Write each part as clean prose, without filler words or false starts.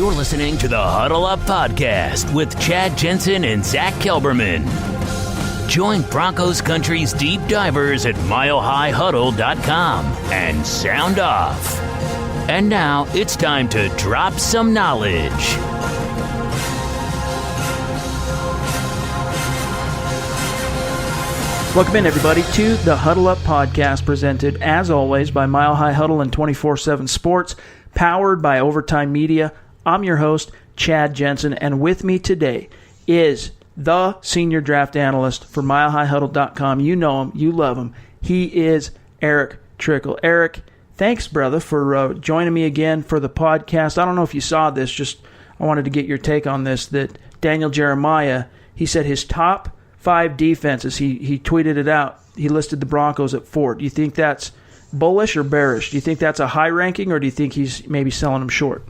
You're listening to the Huddle Up Podcast with Chad Jensen and Zach Kelberman. Join Broncos Country's deep divers at milehighhuddle.com and sound off. And now it's time to drop some knowledge. Welcome in, everybody, to the Huddle Up Podcast, presented, as always, by Mile High Huddle and 24/7 Sports, powered by Overtime Media. I'm your host, Chad Jensen, and with me today is the senior draft analyst for milehighhuddle.com. You know him. You love him. He is Erick Trickel. Erick, thanks, brother, for joining me again for the podcast. I don't know if you saw this. Just I wanted to get your take on this, that Daniel Jeremiah, he said his top 5 defenses. He tweeted it out. He listed the Broncos at 4. Do you think that's bullish or bearish? Do you think that's a high ranking, or do you think he's maybe selling them short?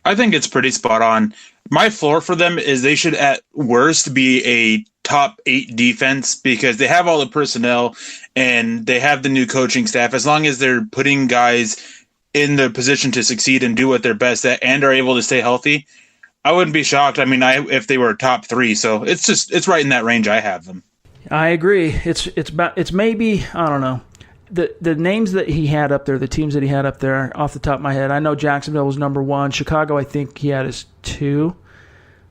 I think it's pretty spot on. My floor for them is they should at worst be a top 8 defense because they have all the personnel and they have the new coaching staff. As long as they're putting guys in the position to succeed and do what they're best at and are able to stay healthy, I wouldn't be shocked. I mean, if they were top 3, so it's right in that range I have them. I agree. It's maybe, I don't know. The names that he had up there, the teams that he had up there, off the top of my head, I know Jacksonville was number 1. Chicago, I think he had as 2,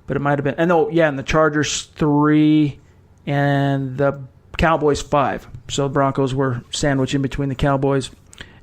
but it might have been. And the Chargers 3, and the Cowboys 5. So the Broncos were sandwiched in between the Cowboys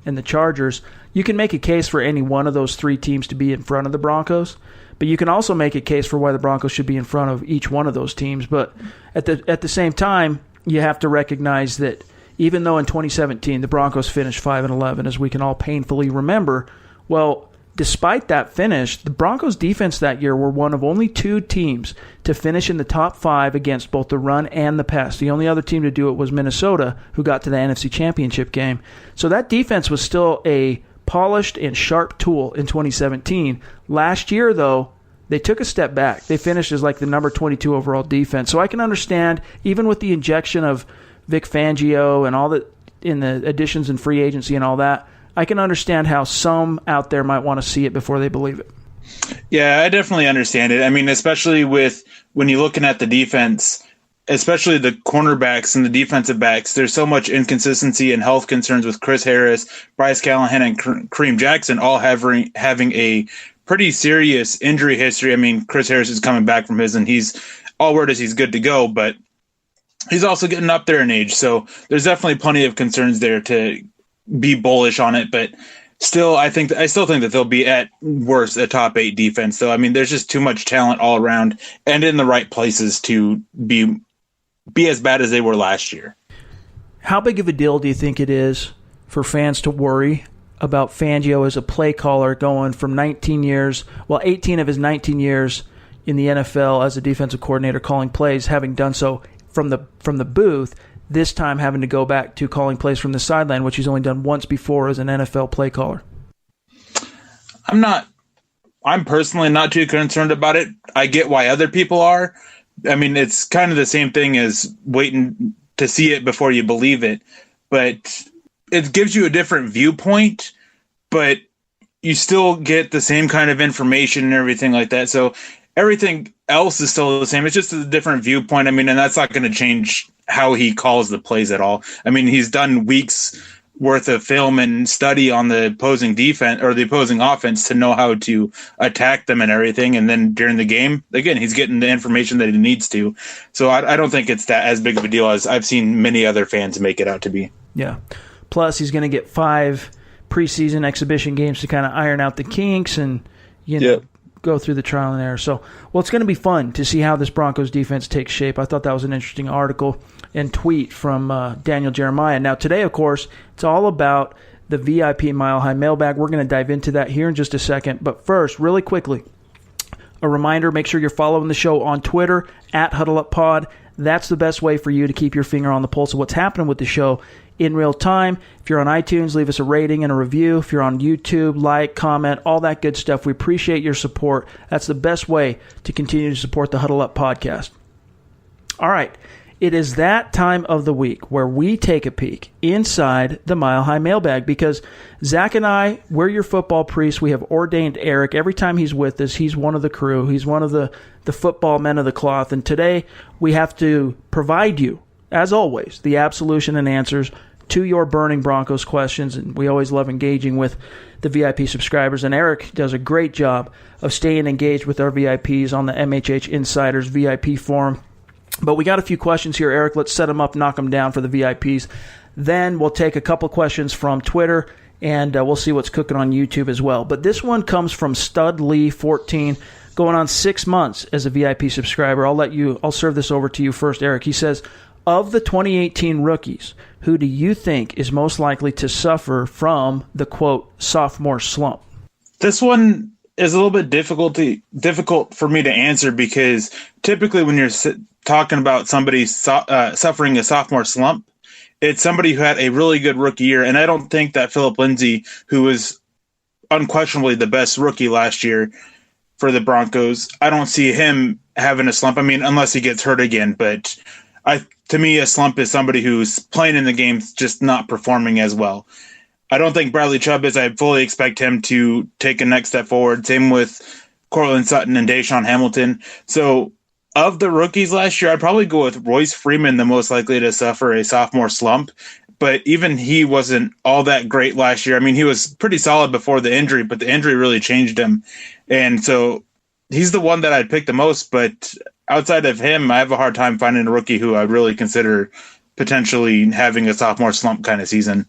and the Chargers. You can make a case for any one of those 3 teams to be in front of the Broncos, but you can also make a case for why the Broncos should be in front of each one of those teams. But at the same time, you have to recognize that even though in 2017 the Broncos finished 5-11, as we can all painfully remember, well, despite that finish, the Broncos defense that year were one of only 2 teams to finish in the top 5 against both the run and the pass. The only other team to do it was Minnesota, who got to the NFC Championship game. So that defense was still a polished and sharp tool in 2017. Last year, though, they took a step back. They finished as like the number 22 overall defense. So I can understand, even with the injection of Vic Fangio and all that in the additions and free agency and all that, I can understand how some out there might want to see it before they believe it. Yeah, I definitely understand it. I mean, especially with when you're looking at the defense, especially the cornerbacks and the defensive backs, there's so much inconsistency and health concerns with Chris Harris, Bryce Callahan, and Kareem Jackson all having a pretty serious injury history. I mean, Chris Harris is coming back from his, and all word is he's good to go, but he's also getting up there in age. So there's definitely plenty of concerns there to be bullish on it, but still, I still think that they'll be at worst a top 8 defense. So, I mean, there's just too much talent all around and in the right places to be as bad as they were last year. How big of a deal do you think it is for fans to worry about Fangio as a play caller going from 18 of his 19 years in the NFL as a defensive coordinator calling plays, having done so from the booth, this time having to go back to calling plays from the sideline, which he's only done once before as an NFL play caller? I'm personally not too concerned about it. I get why other people are. I mean, it's kind of the same thing as waiting to see it before you believe it, but it gives you a different viewpoint, but you still get the same kind of information and everything like that. So everything else is still the same. It's just a different viewpoint. I mean, and that's not going to change how he calls the plays at all. I mean, he's done weeks worth of film and study on the opposing defense or the opposing offense to know how to attack them and everything. And then during the game, again, he's getting the information that he needs to. So I don't think it's that as big of a deal as I've seen many other fans make it out to be. Yeah. Plus, he's going to get 5 preseason exhibition games to kind of iron out the kinks and, go through the trial and error. So, well, it's going to be fun to see how this Broncos defense takes shape. I thought that was an interesting article and tweet from Daniel Jeremiah. Now, today, of course, it's all about the VIP Mile High Mailbag. We're going to dive into that here in just a second. But first, really quickly, a reminder, make sure you're following the show on Twitter, @HuddleUpPod. That's the best way for you to keep your finger on the pulse of what's happening with the show in real time. If you're on iTunes, leave us a rating and a review. If you're on YouTube, like, comment, all that good stuff. We appreciate your support. That's the best way to continue to support the Huddle Up podcast. All right. It is that time of the week where we take a peek inside the Mile High Mailbag, because Zach and I, we're your football priests. We have ordained Eric. Every time he's with us, he's one of the crew. He's one of the football men of the cloth. And today we have to provide you, as always, the absolution and answers to your burning Broncos questions. And we always love engaging with the VIP subscribers. And Eric does a great job of staying engaged with our VIPs on the MHH Insiders VIP forum. But we got a few questions here, Eric. Let's set them up, knock them down for the VIPs. Then we'll take a couple questions from Twitter, and we'll see what's cooking on YouTube as well. But this one comes from StudLee14, going on 6 months as a VIP subscriber. I'll serve this over to you first, Eric. He says, of the 2018 rookies, who do you think is most likely to suffer from the, quote, sophomore slump? This one is a little bit difficult for me to answer, because typically when you're talking about somebody suffering a sophomore slump, it's somebody who had a really good rookie year. And I don't think that Phillip Lindsay, who was unquestionably the best rookie last year for the Broncos, I don't see him having a slump. I mean, unless he gets hurt again. But to me, a slump is somebody who's playing in the games, just not performing as well. I don't think Bradley Chubb is. I fully expect him to take a next step forward. Same with Courtland Sutton and Deshaun Hamilton. So of the rookies last year, I'd probably go with Royce Freeman, the most likely to suffer a sophomore slump. But even he wasn't all that great last year. I mean, he was pretty solid before the injury, but the injury really changed him. And so he's the one that I'd pick the most. But outside of him, I have a hard time finding a rookie who I'd really consider potentially having a sophomore slump kind of season.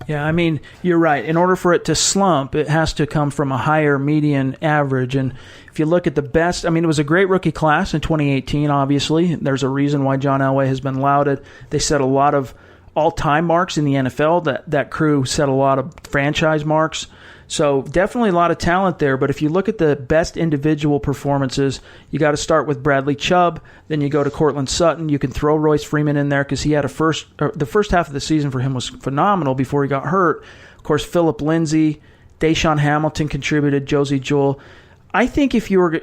Yeah, I mean, you're right. In order for it to slump, it has to come from a higher median average. And if you look at the best, I mean, it was a great rookie class in 2018, obviously. There's a reason why John Elway has been lauded. They set a lot of all-time marks in the NFL. That crew set a lot of franchise marks. So definitely a lot of talent there. But if you look at the best individual performances, you got to start with Bradley Chubb. Then you go to Courtland Sutton. You can throw Royce Freeman in there because he had the first half of the season for him was phenomenal before he got hurt. Of course, Phillip Lindsay, Deshaun Hamilton contributed, Josie Jewell. I think if you were,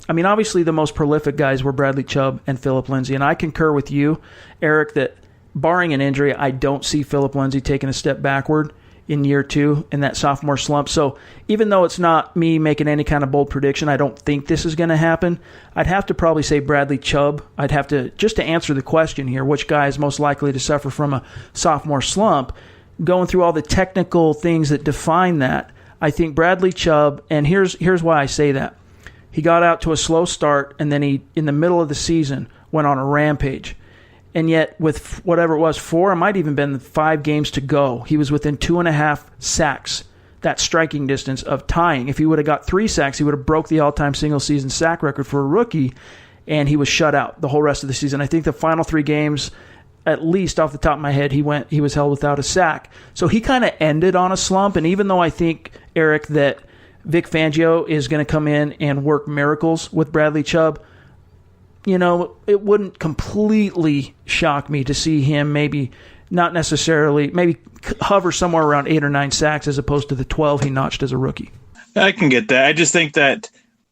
I mean, obviously the most prolific guys were Bradley Chubb and Phillip Lindsay. And I concur with you, Eric, that barring an injury, I don't see Phillip Lindsay taking a step backward in year two in that sophomore slump. So even though it's not me making any kind of bold prediction, I don't think this is going to happen. I'd have to probably say Bradley Chubb. I'd have to, just to answer the question here, which guy is most likely to suffer from a sophomore slump, going through all the technical things that define that, I think Bradley Chubb, and here's why I say that. He got out to a slow start, and then he, in the middle of the season, went on a rampage. And yet, with whatever it was, 4, it might even been 5 games to go, he was within 2.5 sacks, that striking distance of tying. If he would have got 3 sacks, he would have broke the all-time single-season sack record for a rookie, and he was shut out the whole rest of the season. I think the final 3 games, at least off the top of my head, he was held without a sack. So he kind of ended on a slump, and even though I think, Eric, that Vic Fangio is going to come in and work miracles with Bradley Chubb, you know, it wouldn't completely shock me to see him maybe not necessarily, maybe hover somewhere around 8 or 9 sacks as opposed to the 12 he notched as a rookie. I can get that. I just think that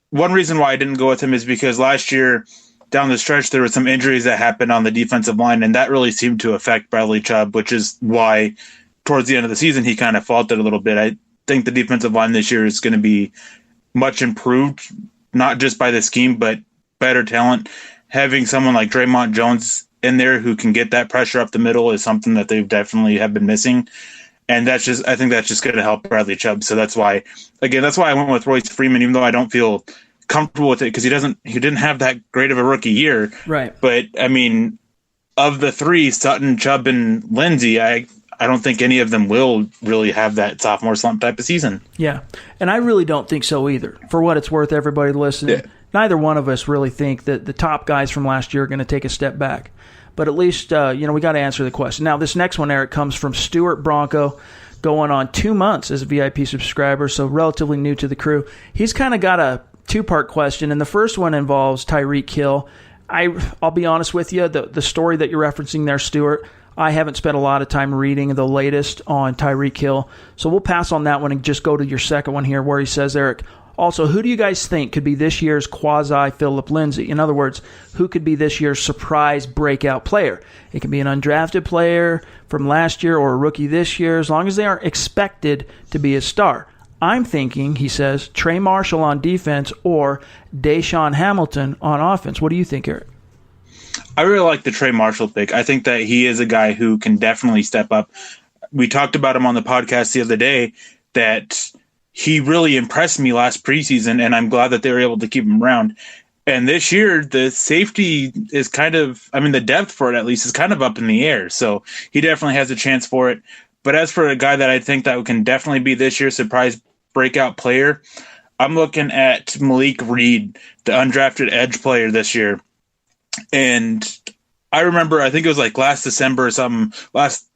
one reason why I didn't go with him is because last year down the stretch there were some injuries that happened on the defensive line, and that really seemed to affect Bradley Chubb, which is why towards the end of the season he kind of faltered a little bit. I think the defensive line this year is going to be much improved, not just by the scheme, but better talent. Having someone like Draymond Jones in there who can get that pressure up the middle is something that they definitely have been missing. And I think that's just going to help Bradley Chubb. So that's why I went with Royce Freeman, even though I don't feel comfortable with it because he didn't have that great of a rookie year. Right. But I mean, of the 3, Sutton, Chubb, and Lindsay, I don't think any of them will really have that sophomore slump type of season. Yeah. And I really don't think so either. For what it's worth, everybody listening, neither one of us really think that the top guys from last year are going to take a step back. But at least, we got to answer the question. Now, this next one, Eric, comes from Stuart Bronco, going on 2 months as a VIP subscriber, so relatively new to the crew. He's kind of got a 2-part question, and the first one involves Tyreek Hill. I'll be honest with you, the story that you're referencing there, Stuart, I haven't spent a lot of time reading the latest on Tyreek Hill, so we'll pass on that one and just go to your second one here where he says, Eric, Also, who do you guys think could be this year's quasi-Phillip Lindsay? In other words, who could be this year's surprise breakout player? It can be an undrafted player from last year or a rookie this year, as long as they aren't expected to be a star. I'm thinking, he says, Trey Marshall on defense or Deshaun Hamilton on offense. What do you think, Eric? I really like the Trey Marshall pick. I think that he is a guy who can definitely step up. We talked about him on the podcast the other day, that he really impressed me last preseason, and I'm glad that they were able to keep him around. And this year, the safety is the depth for it at least is kind of up in the air. So he definitely has a chance for it. But as for a guy that I think that can definitely be this year's surprise breakout player, I'm looking at Malik Reed, the undrafted edge player this year. And I remember, I think it was like last December or something,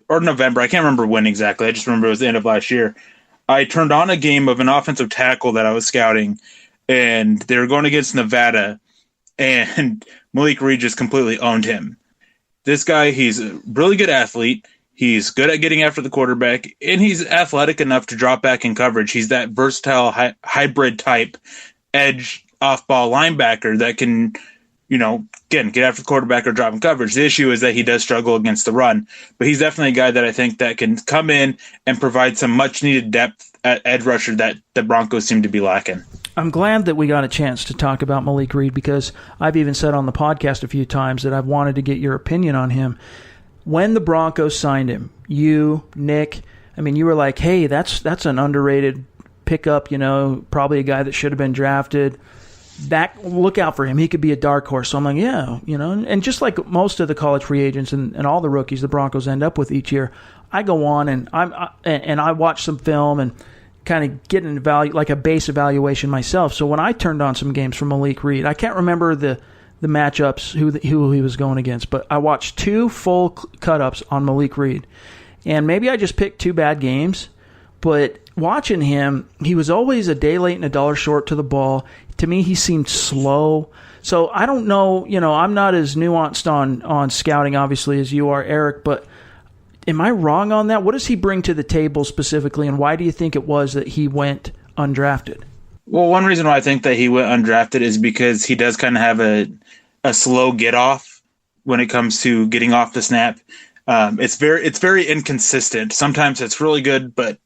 or November. I can't remember when exactly. I just remember it was the end of last year. I turned on a game of an offensive tackle that I was scouting, and they were going against Nevada, and Malik Reed just completely owned him. This guy, he's a really good athlete. He's good at getting after the quarterback, and he's athletic enough to drop back in coverage. He's that versatile hybrid type edge off-ball linebacker that can, again, get after the quarterback or drop in coverage. The issue is that he does struggle against the run, but he's definitely a guy that I think that can come in and provide some much-needed depth at edge rusher that the Broncos seem to be lacking. I'm glad that we got a chance to talk about Malik Reed, because I've even said on the podcast a few times that I've wanted to get your opinion on him. When the Broncos signed him, you, Nick, you were like, hey, that's an underrated pickup, probably a guy that should have been drafted. Look out for him. He could be a dark horse. So I'm like, yeah, and just like most of the college free agents and all the rookies the Broncos end up with each year, I go on and I watch some film and kind of get a base evaluation myself. So when I turned on some games from Malik Reed, I can't remember the matchups, who he was going against, but I watched 2 full cut-ups on Malik Reed. And maybe I just picked 2 bad games, but watching him, he was always a day late and a dollar short to the ball. To me, he seemed slow. So I don't know, I'm not as nuanced on scouting, obviously, as you are, Eric, but am I wrong on that? What does he bring to the table specifically, and why do you think it was that he went undrafted? Well, one reason why I think that he went undrafted is because he does kind of have a slow get-off when it comes to getting off the snap. It's very inconsistent. Sometimes it's really good, but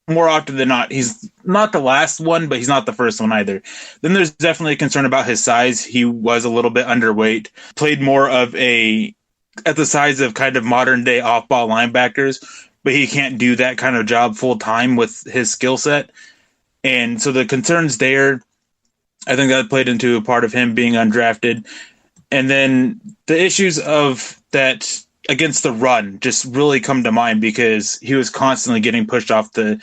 more often than not, he's not the last one, but he's not the first one either. Then there's definitely a concern about his size. He was a little bit underweight, played more of at the size of kind of modern day off-ball linebackers, but he can't do that kind of job full time with his skill set. And so the concerns there, I think that played into a part of him being undrafted. And then the issues of that against the run just really come to mind, because he was constantly getting pushed off the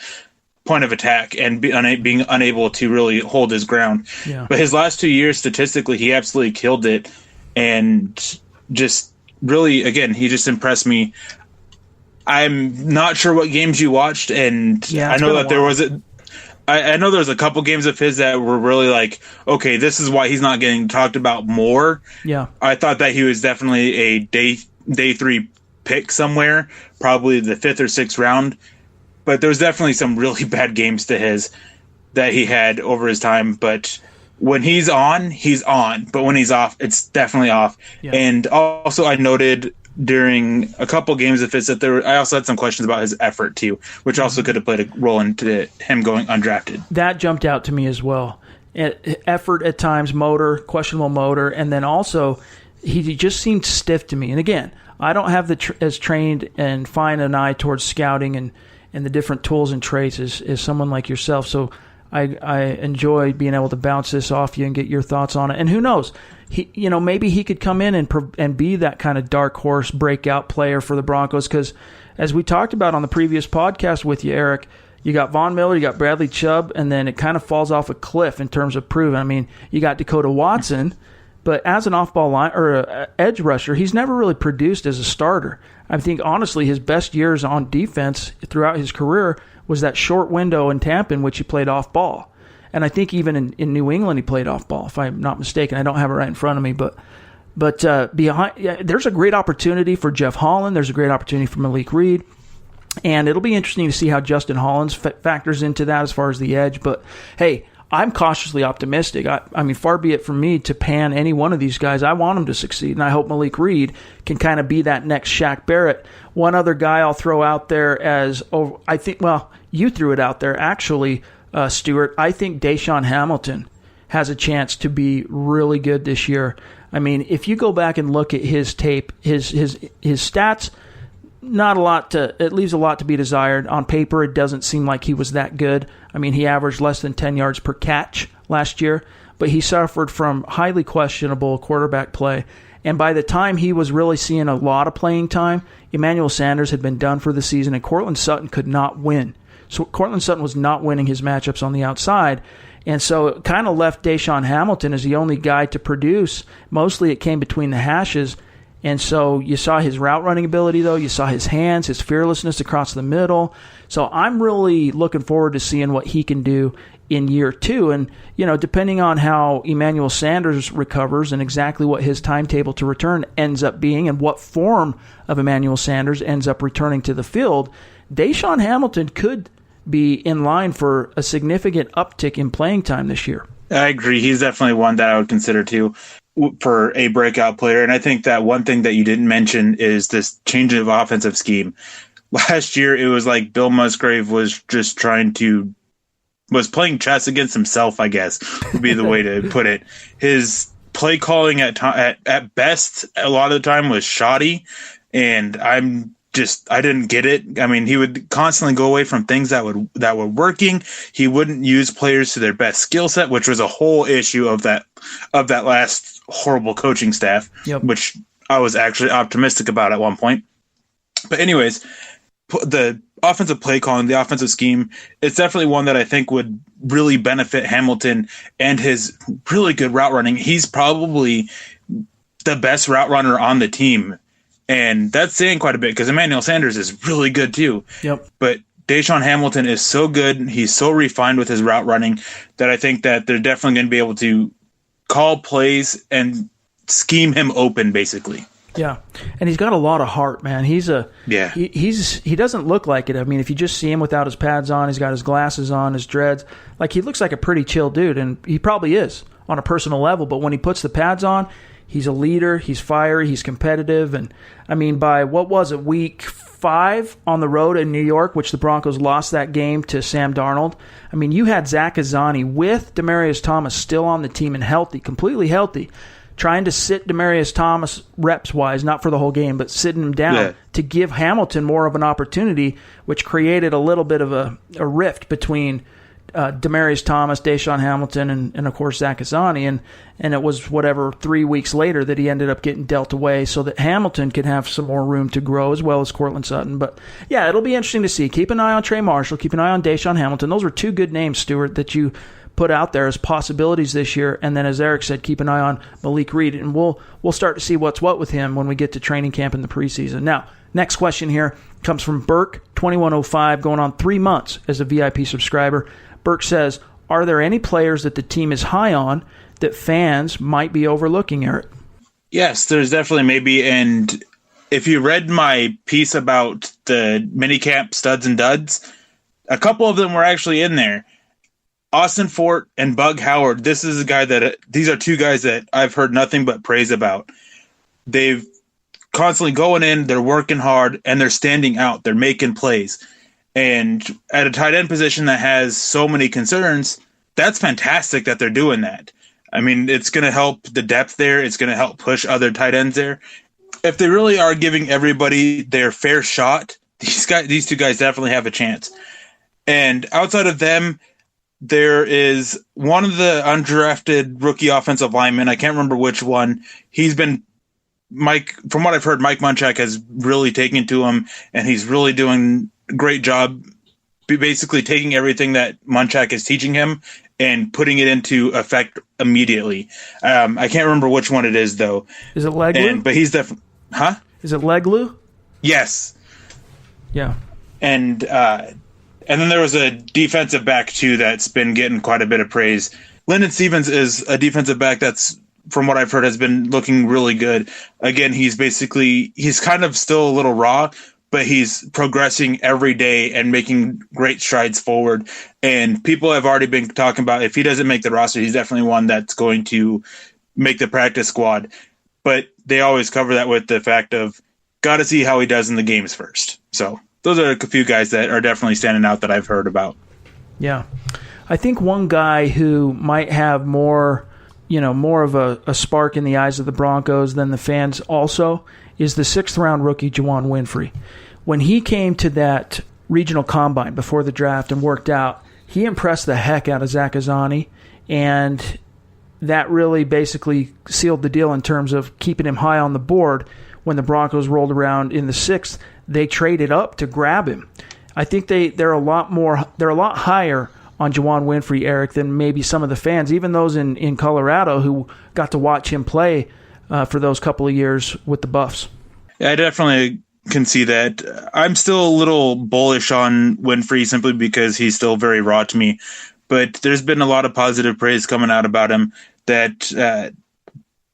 point of attack and being unable to really hold his ground. Yeah. But his last 2 years, statistically, he absolutely killed it. And just really, again, he just impressed me. I'm not sure what games you watched, and I know that there was I know there's a couple games of his that were really like, okay, this is why he's not getting talked about more. Yeah, I thought that he was definitely a day 3 pick somewhere, probably the 5th or 6th round. But there was definitely some really bad games that he had over his time. But when he's on, he's on. But when he's off, it's definitely off. Yeah. And also, I noted during a couple games of his that I also had some questions about his effort too, which also could have played a role into him going undrafted. That jumped out to me as well. Effort at times, questionable motor, and then also he just seemed stiff to me. And again, I don't have as trained and fine an eye towards scouting and the different tools and traits as someone like yourself. So I enjoy being able to bounce this off you and get your thoughts on it. And who knows, maybe he could come in and be that kind of dark horse breakout player for the Broncos. Because as we talked about on the previous podcast with you, Eric, you got Von Miller, you got Bradley Chubb, and then it kind of falls off a cliff in terms of proven. You got Dakota Watson, but as an off-ball line or edge rusher, he's never really produced as a starter. I think honestly, his best years on defense throughout his career was that short window in Tampa in which he played off-ball. And I think even in New England he played off-ball, if I'm not mistaken. I don't have it right in front of me. But there's a great opportunity for Jeff Holland. There's a great opportunity for Malik Reed. And it'll be interesting to see how Justin Hollins factors into that as far as the edge. But, hey, I'm cautiously optimistic. I mean, far be it from me to pan any one of these guys. I want them to succeed, and I hope Malik Reed can kind of be that next Shaq Barrett. One other guy I'll throw out there you threw it out there, actually, Stuart. I think Deshaun Hamilton has a chance to be really good this year. I mean, if you go back and look at his tape, his stats, it leaves a lot to be desired. On paper, it doesn't seem like he was that good. I mean, he averaged less than 10 yards per catch last year, but he suffered from highly questionable quarterback play. And by the time he was really seeing a lot of playing time, Emmanuel Sanders had been done for the season, and Cortland Sutton could not win. So Cortland Sutton was not winning his matchups on the outside. And so it kind of left Deshaun Hamilton as the only guy to produce. Mostly it came between the hashes. And so you saw his route running ability, though. You saw his hands, his fearlessness across the middle. So I'm really looking forward to seeing what he can do in year 2. And, depending on how Emmanuel Sanders recovers and exactly what his timetable to return ends up being and what form of Emmanuel Sanders ends up returning to the field, Deshaun Hamilton could be in line for a significant uptick in playing time this year. I agree. He's definitely one that I would consider too for a breakout player. And I think that one thing that you didn't mention is this change of offensive scheme. Last year, it was like Bill Musgrave was just was playing chess against himself, I guess, would be the way to put it. His play calling at best, a lot of the time was shoddy. And I didn't get it. I mean, he would constantly go away from things that were working. He wouldn't use players to their best skill set, which was a whole issue of that last horrible coaching staff, which I was actually optimistic about at one point. But anyways, the offensive play calling, the offensive scheme, it's definitely one that I think would really benefit Hamilton and his really good route running. He's probably the best route runner on the team. And that's saying quite a bit because Emmanuel Sanders is really good too. Yep. But Deshaun Hamilton is so good. He's so refined with his route running that I think that they're definitely going to be able to call plays and scheme him open, basically. Yeah, and he's got a lot of heart, man. He doesn't look like it. I mean, if you just see him without his pads on, he's got his glasses on, his dreads. Like, he looks like a pretty chill dude, and he probably is on a personal level. But when he puts the pads on, he's a leader, he's fiery, he's competitive. And, I mean, by, week 5 on the road in New York, which the Broncos lost that game to Sam Darnold, I mean, you had Zach Azzani with Demaryius Thomas still on the team and healthy, completely healthy, trying to sit Demaryius Thomas reps-wise, not for the whole game, but sitting him down to give Hamilton more of an opportunity, which created a little bit of a rift between Demaryius Thomas, Deshaun Hamilton, and of course Zach Azzani, and it was 3 weeks later that he ended up getting dealt away so that Hamilton could have some more room to grow as well as Cortland Sutton. But yeah, it'll be interesting to see. Keep an eye on Trey Marshall, keep an eye on Deshaun Hamilton. Those were 2 good names, Stuart, that you put out there as possibilities this year. And then, as Eric said, keep an eye on Malik Reed, and we'll start to see what's what with him when we get to training camp in the preseason. Now, next question here comes from Burke 2105, going on 3 months as a VIP subscriber. Burke says, are there any players that the team is high on that fans might be overlooking, Eric? Yes, there's definitely maybe. And if you read my piece about the minicamp studs and duds, a couple of them were actually in there. Austin Fort and Bug Howard. These are 2 guys that I've heard nothing but praise about. They've constantly going in, they're working hard, and they're standing out. They're making plays. And at a tight end position that has so many concerns, that's fantastic that they're doing that. I mean, it's going to help the depth there. It's going to help push other tight ends there. If they really are giving everybody their fair shot, these 2 guys definitely have a chance. And outside of them, there is one of the undrafted rookie offensive linemen. I can't remember which one. From what I've heard, Mike Munchak has really taken to him, and he's really doing a great job basically taking everything that Munchak is teaching him and putting it into effect immediately. I can't remember which one it is, though. Is it Leglu? But he's definitely... Huh? Is it Leglu? Yes. Yeah. And then there was a defensive back, too, that's been getting quite a bit of praise. Lyndon Stevens is a defensive back that's, from what I've heard, has been looking really good. Again, he's kind of still a little raw, but he's progressing every day and making great strides forward. And people have already been talking about if he doesn't make the roster, he's definitely one that's going to make the practice squad. But they always cover that with the fact of got to see how he does in the games first. So those are a few guys that are definitely standing out that I've heard about. Yeah. I think one guy who might have more of a spark in the eyes of the Broncos than the fans also is the 6th-round rookie Juwan Winfrey. When he came to that regional combine before the draft and worked out, he impressed the heck out of Zach Azzani, and that really basically sealed the deal in terms of keeping him high on the board. When the Broncos rolled around in the 6th, they traded up to grab him. I think they're a lot higher on Juwan Winfrey, Eric, than maybe some of the fans, even those in Colorado who got to watch him play for those couple of years with the Buffs. Yeah, I definitely can see that. I'm still a little bullish on Winfrey simply because he's still very raw to me. But there's been a lot of positive praise coming out about him that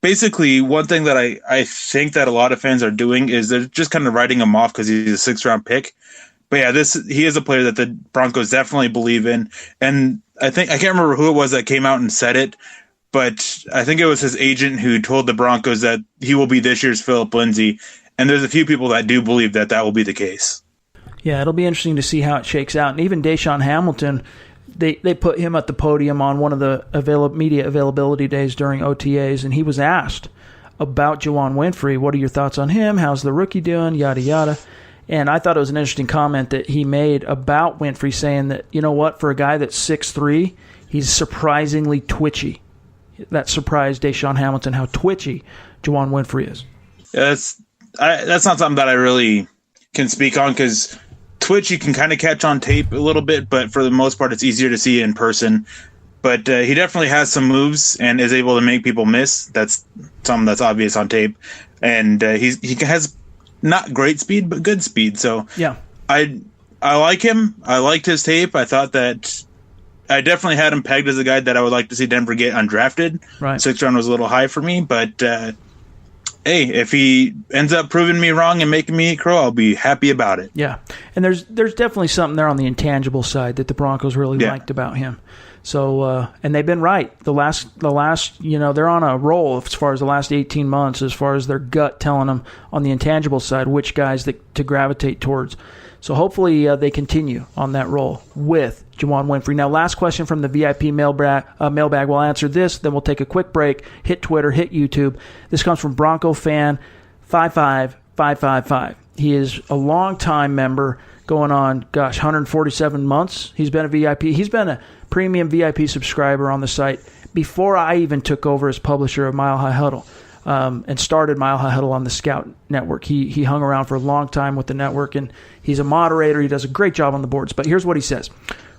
basically one thing that I think that a lot of fans are doing is they're just kind of writing him off because he's a 6th-round pick. But yeah, he is a player that the Broncos definitely believe in. And I can't remember who it was that came out and said it, but I think it was his agent who told the Broncos that he will be this year's Phillip Lindsay. And there's a few people that do believe that will be the case. Yeah, it'll be interesting to see how it shakes out. And even Deshaun Hamilton, they put him at the podium on one of the media availability days during OTAs, and he was asked about Juwan Winfrey. What are your thoughts on him? How's the rookie doing? Yada, yada. And I thought it was an interesting comment that he made about Winfrey, saying that, you know what, for a guy that's 6'3", he's surprisingly twitchy. That surprised Deshaun Hamilton how twitchy Juwan Winfrey is. Yeah, that's not something that I really can speak on because Twitch you can kind of catch on tape a little bit, but for the most part it's easier to see in person. But he definitely has some moves and is able to make people miss. That's something that's obvious on tape. And he has not great speed, but good speed. So yeah, I like him. I liked his tape. I thought that I definitely had him pegged as a guy that I would like to see Denver get undrafted. Right. 6th round was a little high for me, but hey, if he ends up proving me wrong and making me eat crow, I'll be happy about it. Yeah, and there's definitely something there on the intangible side that the Broncos really liked about him. So, and they've been right. The last, they're on a roll as far as the last 18 months, as far as their gut telling them on the intangible side which guys to gravitate towards. So hopefully they continue on that roll with Juwan Winfrey. Now, last question from the VIP mailbag. We'll answer this, then we'll take a quick break, hit Twitter, hit YouTube. This comes from Bronco fan 55555. He is a longtime member, going on, 147 months. He's been a VIP. He's been a premium VIP subscriber on the site before I even took over as publisher of Mile High Huddle. And started Mile High Huddle on the Scout Network. He hung around for a long time with the network, and he's a moderator. He does a great job on the boards. But here's what he says.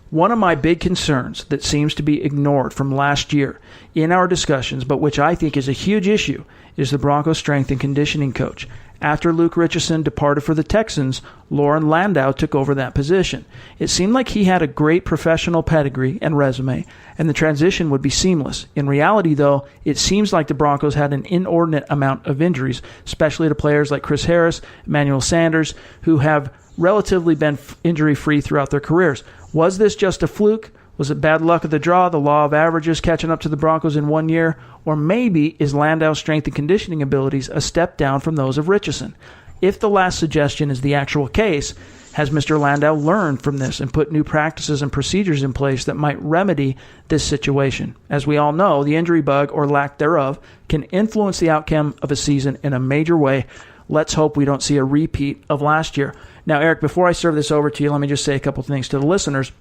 One of my big concerns that seems to be ignored from last year in our discussions, but which I think is a huge issue, is the Broncos strength and conditioning coach. After Luke Richardson departed for the Texans, Lauren Landau took over that position. It seemed like he had a great professional pedigree and resume, and the transition would be seamless. In reality, though, it seems like the Broncos had an inordinate amount of injuries, especially to players like Chris Harris, Emmanuel Sanders, who have relatively been injury-free throughout their careers. Was this just a fluke? Was it bad luck of the draw, the law of averages catching up to the Broncos in 1 year? Or maybe is Landau's strength and conditioning abilities a step down from those of Richardson? If the last suggestion is the actual case, has Mr. Landau learned from this and put new practices and procedures in place that might remedy this situation? As we all know, the injury bug, or lack thereof, can influence the outcome of a season in a major way. Let's hope we don't see a repeat of last year. Now, Eric, before I serve this over to you, let me just say a couple things to the listeners.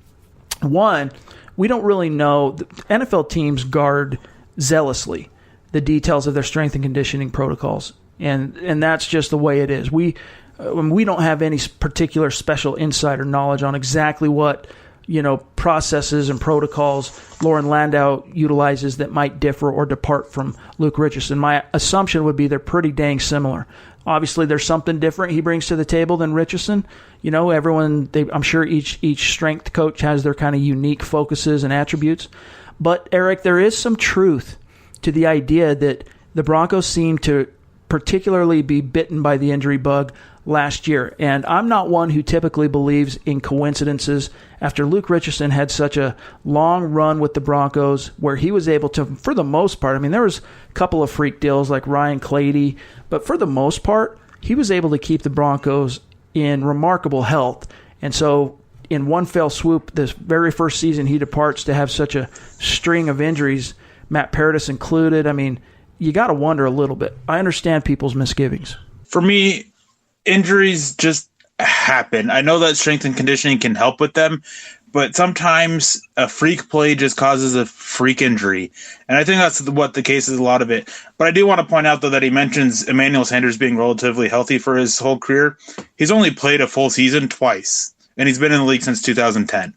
One, we don't really know. NFL teams guard zealously the details of their strength and conditioning protocols, and that's just the way it is. We don't have any particular special insight or knowledge on exactly what processes and protocols Lauren Landau utilizes that might differ or depart from Luke Richardson. My assumption would be they're pretty dang similar. Obviously, there's something different he brings to the table than Richardson. I'm sure each strength coach has their kind of unique focuses and attributes. But, Eric, there is some truth to the idea that the Broncos seem to particularly be bitten by the injury bug last year. And I'm not one who typically believes in coincidences. After Luke Richardson had such a long run with the Broncos where he was able to, for the most part, I mean, there was a couple of freak deals like Ryan Clady, but for the most part, he was able to keep the Broncos in remarkable health. And so in one fell swoop, this very first season he departs to have such a string of injuries, Matt Paradis included. I mean, you got to wonder a little bit. I understand people's misgivings. For me, injuries just happen. I know that strength and conditioning can help with them, but sometimes a freak play just causes a freak injury. And I think that's what the case is, a lot of it. But I do want to point out, though, that he mentions Emmanuel Sanders being relatively healthy for his whole career. He's only played a full season twice, and he's been in the league since 2010.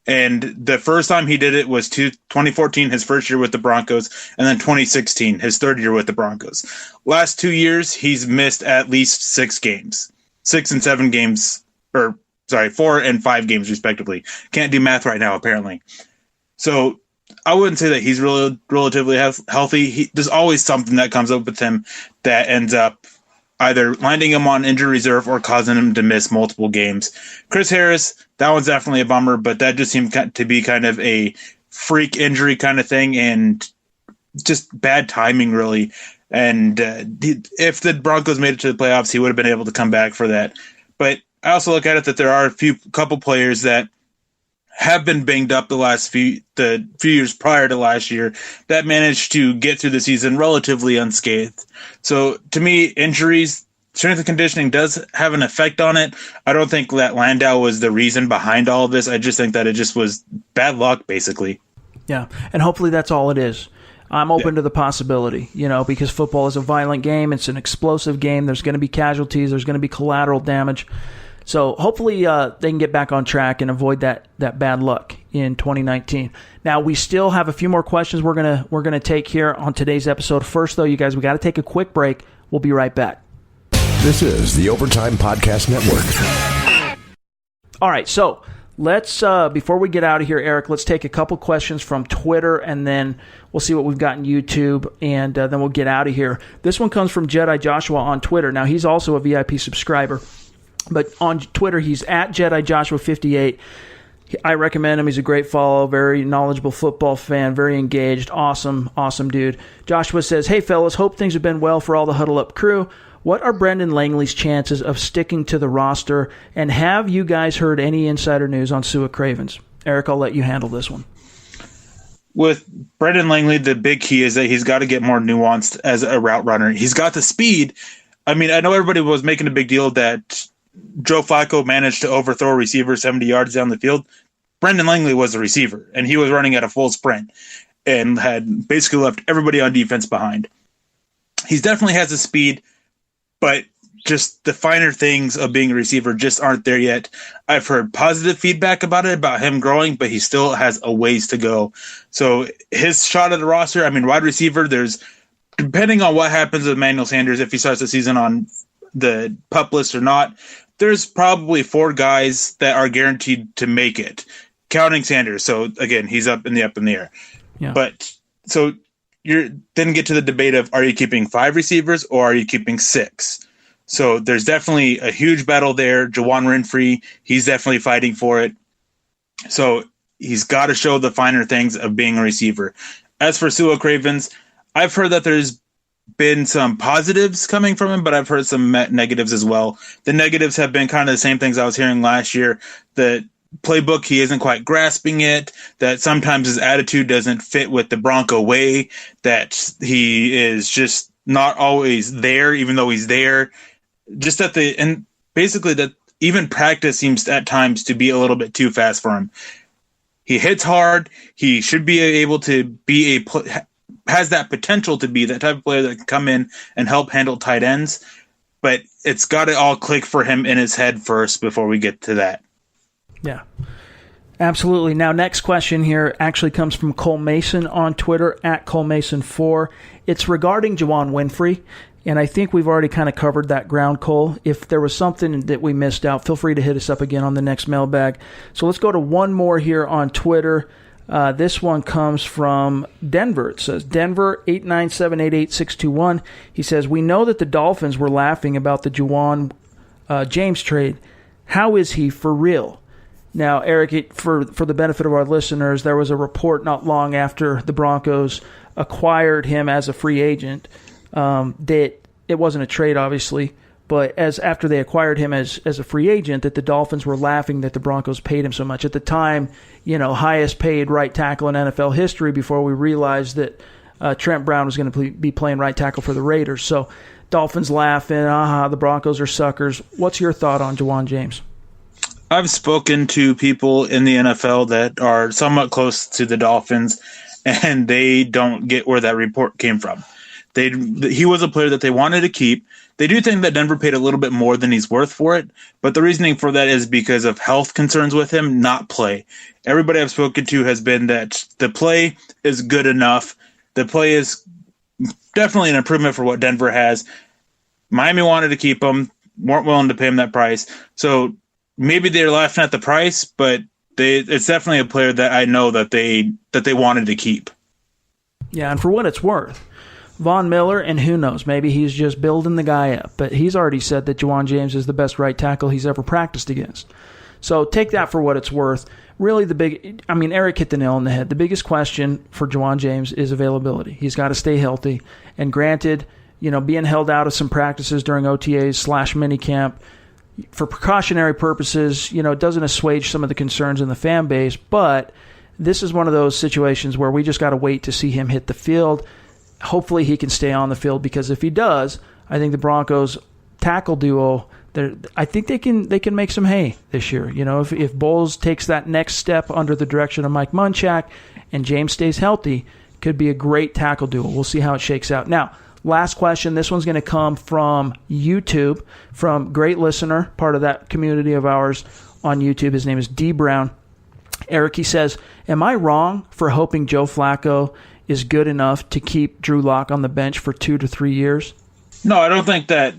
And the first time he did it was 2014, his first year with the Broncos, and then 2016, his third year with the Broncos. Last 2 years, he's missed at least 6 games. 6 and 7 games, 4 and 5 games, respectively. Can't do math right now, apparently. So I wouldn't say that he's really relatively healthy. There's always something that comes up with him that ends up either landing him on injury reserve or causing him to miss multiple games. Chris Harris, that one's definitely a bummer, but that just seemed to be kind of a freak injury kind of thing and just bad timing, really. And if the Broncos made it to the playoffs, he would have been able to come back for that. But I also look at it that there are couple players that have been banged up the few years prior to last year that managed to get through the season relatively unscathed. So to me, injuries, strength and conditioning does have an effect on it. I don't think that Landau was the reason behind all of this. I just think that it just was bad luck, basically. Yeah, and hopefully that's all it is. I'm open to the possibility, because football is a violent game. It's an explosive game. There's going to be casualties. There's going to be collateral damage. So hopefully they can get back on track and avoid that bad luck in 2019. Now, we still have a few more questions we're gonna take here on today's episode. First, though, you guys, we got to take a quick break. We'll be right back. This is the Overtime Podcast Network. All right, so let's before we get out of here, Eric, let's take a couple questions from Twitter, and then we'll see what we've got in YouTube, and then we'll get out of here. This one comes from Jedi Joshua on Twitter. Now, he's also a VIP subscriber. But on Twitter, he's at JediJoshua58. I recommend him. He's a great follow, very knowledgeable football fan, very engaged, awesome dude. Joshua says, "Hey, fellas, hope things have been well for all the Huddle Up crew. What are Brendan Langley's chances of sticking to the roster? And have you guys heard any insider news on Sua Cravens?" Eric, I'll let you handle this one. With Brendan Langley, the big key is that he's got to get more nuanced as a route runner. He's got the speed. I mean, I know everybody was making a big deal that Joe Flacco managed to overthrow a receiver 70 yards down the field. Brendan Langley was the receiver, and he was running at a full sprint and had basically left everybody on defense behind. He definitely has the speed, but just the finer things of being a receiver just aren't there yet. I've heard positive feedback about it, about him growing, but he still has a ways to go. So his shot at the roster, I mean, wide receiver, depending on what happens with Emmanuel Sanders, if he starts the season on the PUP list or not, there's probably 4 guys that are guaranteed to make it, counting Sanders. So again, he's up in the air. Yeah. But so you're then get to the debate of, are you keeping 5 receivers or are you keeping 6? So there's definitely a huge battle there. Jawan Renfrey, he's definitely fighting for it. So he's got to show the finer things of being a receiver. As for Sua Cravens, I've heard that there's been some positives coming from him, but I've heard some negatives as well. The negatives have been kind of the same things I was hearing last year. The playbook, he isn't quite grasping it, that sometimes his attitude doesn't fit with the Bronco way, that he is just not always there, even though he's there. Just and basically that even practice seems at times to be a little bit too fast for him. He hits hard. He should be able to be has that potential to be that type of player that can come in and help handle tight ends, but it's got to all click for him in his head first before we get to that. Yeah, absolutely. Now, next question here actually comes from Cole Mason on Twitter, at ColeMason4. It's regarding Jawan Winfrey, and I think we've already kind of covered that ground, Cole. If there was something that we missed out, feel free to hit us up again on the next mailbag. So let's go to one more here on Twitter. This one comes from Denver. It says, Denver 89788-621. He says, we know that the Dolphins were laughing about the Juwan James trade. How is he for real? Now, Eric, for the benefit of our listeners, there was a report not long after the Broncos acquired him as a free agent that it wasn't a trade, obviously, but after they acquired him as a free agent, that the Dolphins were laughing that the Broncos paid him so much. At the time, highest paid right tackle in NFL history before we realized that Trent Brown was going to be playing right tackle for the Raiders. So Dolphins laughing, the Broncos are suckers. What's your thought on Juwan James? I've spoken to people in the NFL that are somewhat close to the Dolphins, and they don't get where that report came from. He was a player that they wanted to keep. They do think that Denver paid a little bit more than he's worth for it, but the reasoning for that is because of health concerns with him, not play. Everybody I've spoken to has been that the play is good enough. The play is definitely an improvement for what Denver has. Miami wanted to keep him, weren't willing to pay him that price. So maybe they're laughing at the price, but it's definitely a player that I know that they wanted to keep. Yeah, and for what it's worth, Von Miller, and who knows, maybe he's just building the guy up, but he's already said that Juwan James is the best right tackle he's ever practiced against. So take that for what it's worth. Really, Eric hit the nail on the head. The biggest question for Juwan James is availability. He's got to stay healthy. And granted, being held out of some practices during OTAs / minicamp, for precautionary purposes, it doesn't assuage some of the concerns in the fan base, but this is one of those situations where we just got to wait to see him hit the field. Hopefully he can stay on the field, because if he does, I think the Broncos tackle duo, I think they can make some hay this year. If Bowles takes that next step under the direction of Mike Munchak and James stays healthy, could be a great tackle duo. We'll see how it shakes out. Now, last question. This one's going to come from YouTube, from great listener, part of that community of ours on YouTube. His name is D. Brown. Eric, he says, am I wrong for hoping Joe Flacco is good enough to keep Drew Lock on the bench for 2 to 3 years? No, I don't think that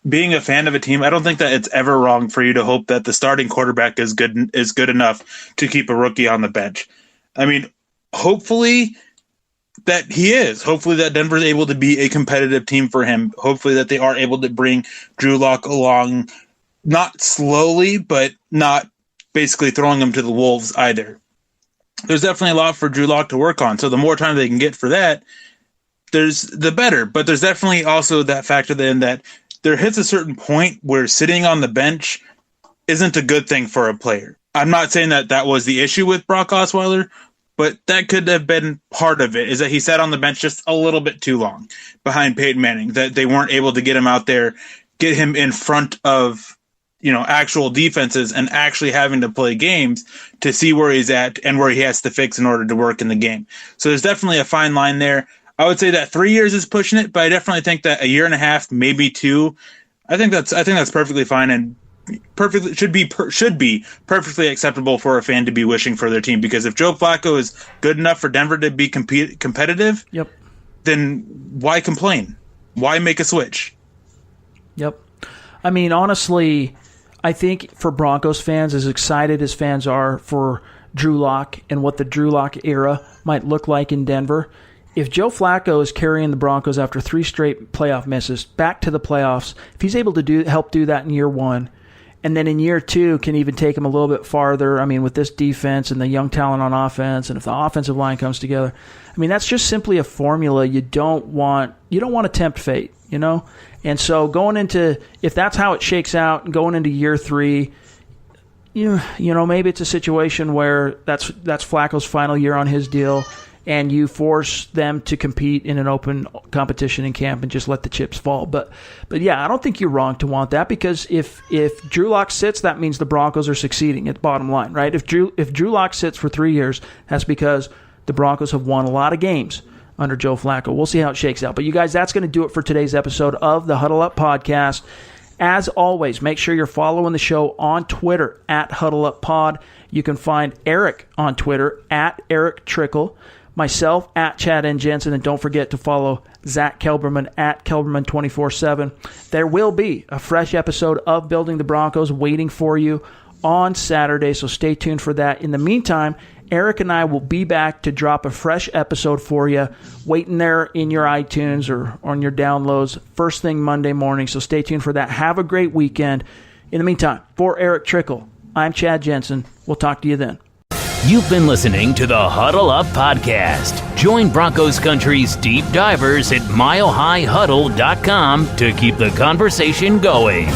being a fan of a team, I don't think that it's ever wrong for you to hope that the starting quarterback is good enough to keep a rookie on the bench. I mean, hopefully that he is. Hopefully that Denver is able to be a competitive team for him. Hopefully that they are able to bring Drew Lock along, not slowly, but not basically throwing him to the wolves either. There's definitely a lot for Drew Lock to work on. So the more time they can get for that, the better. But there's definitely also that factor then that there hits a certain point where sitting on the bench isn't a good thing for a player. I'm not saying that was the issue with Brock Osweiler, but that could have been part of it, is that he sat on the bench just a little bit too long behind Peyton Manning, that they weren't able to get him out there, get him in front of actual defenses and actually having to play games to see where he's at and where he has to fix in order to work in the game. So there's definitely a fine line there. I would say that 3 years is pushing it, but I definitely think that 1.5 years, maybe 2, I think that's perfectly fine and should be perfectly acceptable for a fan to be wishing for their team. Because if Joe Flacco is good enough for Denver to be competitive, yep, then why complain? Why make a switch? Yep. I mean, honestly, I think for Broncos fans, as excited as fans are for Drew Lock and what the Drew Lock era might look like in Denver, if Joe Flacco is carrying the Broncos after 3 straight playoff misses back to the playoffs, if he's able to help do that in year 1, and then in year 2 can even take him a little bit farther, I mean, with this defense and the young talent on offense, and if the offensive line comes together, I mean, that's just simply a formula you don't want to tempt fate, And so going into, if that's how it shakes out, going into year 3, maybe it's a situation where that's Flacco's final year on his deal, and you force them to compete in an open competition in camp and just let the chips fall. But yeah, I don't think you're wrong to want that, because if Drew Lock sits, that means the Broncos are succeeding at the bottom line, right? If Drew Lock sits for 3 years, that's because the Broncos have won a lot of games under Joe Flacco. We'll see how it shakes out. But you guys, that's going to do it for today's episode of the Huddle Up Podcast. As always, make sure you're following the show on Twitter at HuddleUpPod. You can find Eric on Twitter at Erick Trickel, myself at Chad N. Jensen, and don't forget to follow Zach Kelberman at Kelberman247. There will be a fresh episode of Building the Broncos waiting for you on Saturday, so stay tuned for that. In the meantime, Erick and I will be back to drop a fresh episode for you, waiting there in your iTunes or on your downloads first thing Monday morning. So stay tuned for that. Have a great weekend. In the meantime, for Erick Trickel, I'm Chad Jensen. We'll talk to you then. You've been listening to the Huddle Up Podcast. Join Broncos Country's deep divers at milehighhuddle.com to keep the conversation going.